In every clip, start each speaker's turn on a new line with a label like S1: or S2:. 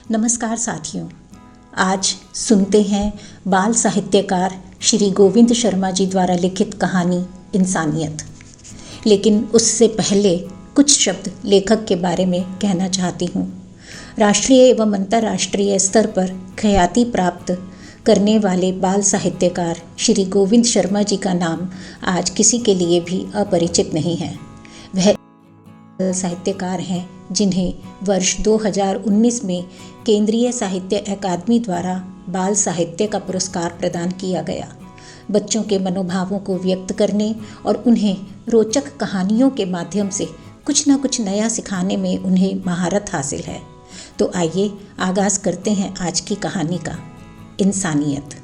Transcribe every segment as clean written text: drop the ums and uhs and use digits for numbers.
S1: नमस्कार साथियों, आज सुनते हैं बाल साहित्यकार श्री गोविंद शर्मा जी द्वारा लिखित कहानी इंसानियत। लेकिन उससे पहले कुछ शब्द लेखक के बारे में कहना चाहती हूँ। राष्ट्रीय एवं अंतर्राष्ट्रीय स्तर पर ख्याति प्राप्त करने वाले बाल साहित्यकार श्री गोविंद शर्मा जी का नाम आज किसी के लिए भी अपरिचित नहीं है। वह साहित्यकार हैं जिन्हें वर्ष 2019 में केंद्रीय साहित्य अकादमी द्वारा बाल साहित्य का पुरस्कार प्रदान किया गया। बच्चों के मनोभावों को व्यक्त करने और उन्हें रोचक कहानियों के माध्यम से कुछ न कुछ नया सिखाने में उन्हें महारत हासिल है। तो आइए आगाज़ करते हैं आज की कहानी का। इंसानियत।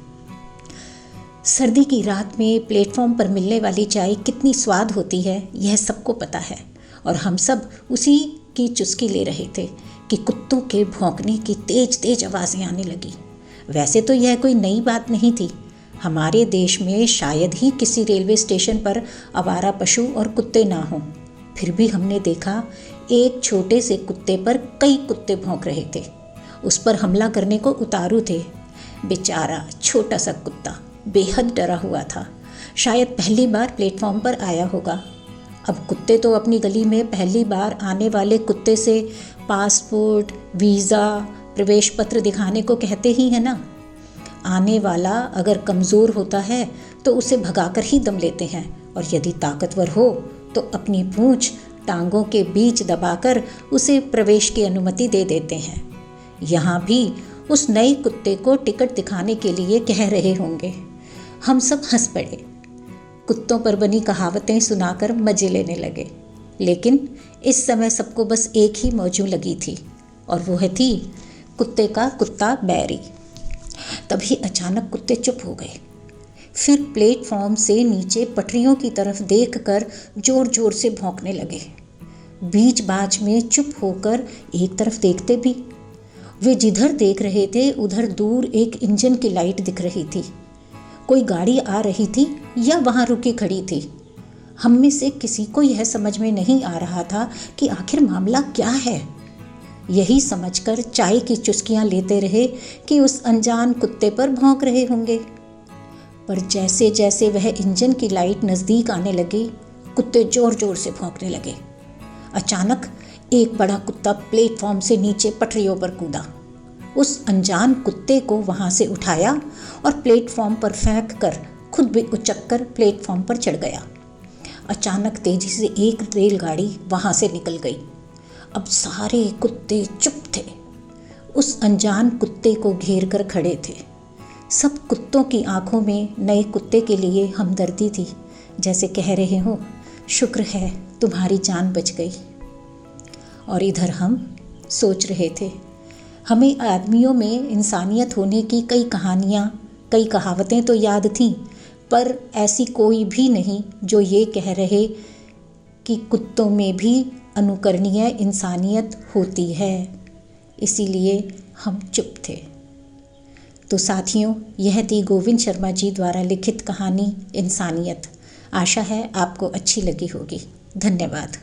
S1: सर्दी की रात में प्लेटफॉर्म पर मिलने वाली चाय कितनी स्वाद होती है, यह सबको पता है और हम सब उसी की चुस्की ले रहे थे कि कुत्तों के भौंकने की तेज तेज आवाज़ें आने लगी। वैसे तो यह कोई नई बात नहीं थी। हमारे देश में शायद ही किसी रेलवे स्टेशन पर आवारा पशु और कुत्ते ना हों। फिर भी हमने देखा एक छोटे से कुत्ते पर कई कुत्ते भौंक रहे थे। उस पर हमला करने को उतारू थे। बेचारा छोटा सा कुत्ता बेहद डरा हुआ था। शायद पहली बार प्लेटफॉर्म पर आया होगा। अब कुत्ते तो अपनी गली में पहली बार आने वाले कुत्ते से पासपोर्ट, वीज़ा, प्रवेश पत्र दिखाने को कहते ही है ना। आने वाला अगर कमज़ोर होता है तो उसे भगाकर ही दम लेते हैं और यदि ताकतवर हो तो अपनी पूंछ टांगों के बीच दबाकर उसे प्रवेश की अनुमति दे देते हैं। यहाँ भी उस नए कुत्ते को टिकट दिखाने के लिए कह रहे होंगे। हम सब हंस पड़े। कुत्तों पर बनी कहावतें सुनाकर मज़े लेने लगे। लेकिन इस समय सबको बस एक ही मौजू लगी थी और वह थी कुत्ते का कुत्ता बैरी। तभी अचानक कुत्ते चुप हो गए। फिर प्लेटफॉर्म से नीचे पटरियों की तरफ देखकर जोर जोर से भौंकने लगे। बीच बाज में चुप होकर एक तरफ देखते भी। वे जिधर देख रहे थे उधर दूर एक इंजन की लाइट दिख रही थी। कोई गाड़ी आ रही थी या वहाँ रुकी खड़ी थी। हम में से किसी को यह समझ में नहीं आ रहा था कि आखिर मामला क्या है। यही समझकर चाय की चुस्कियाँ लेते रहे कि उस अनजान कुत्ते पर भौंक रहे होंगे। पर जैसे जैसे वह इंजन की लाइट नज़दीक आने लगी, कुत्ते जोर जोर से भौंकने लगे। अचानक एक बड़ा कुत्ता प्लेटफॉर्म से नीचे पटरियों पर कूदा। उस अनजान कुत्ते को वहाँ से उठाया और प्लेटफॉर्म पर फेंक कर खुद भी उचक्कर प्लेटफॉर्म पर चढ़ गया। अचानक तेजी से एक रेलगाड़ी वहाँ से निकल गई। अब सारे कुत्ते चुप थे। उस अनजान कुत्ते को घेर कर खड़े थे। सब कुत्तों की आंखों में नए कुत्ते के लिए हमदर्दी थी, जैसे कह रहे हो, शुक्र है तुम्हारी जान बच गई। और इधर हम सोच रहे थे, हमें आदमियों में इंसानियत होने की कई कहानियाँ, कई कहावतें तो याद थीं, पर ऐसी कोई भी नहीं जो ये कह रहे कि कुत्तों में भी अनुकरणीय इंसानियत होती है। इसीलिए हम चुप थे। तो साथियों, यह थी गोविंद शर्मा जी द्वारा लिखित कहानी इंसानियत। आशा है आपको अच्छी लगी होगी। धन्यवाद।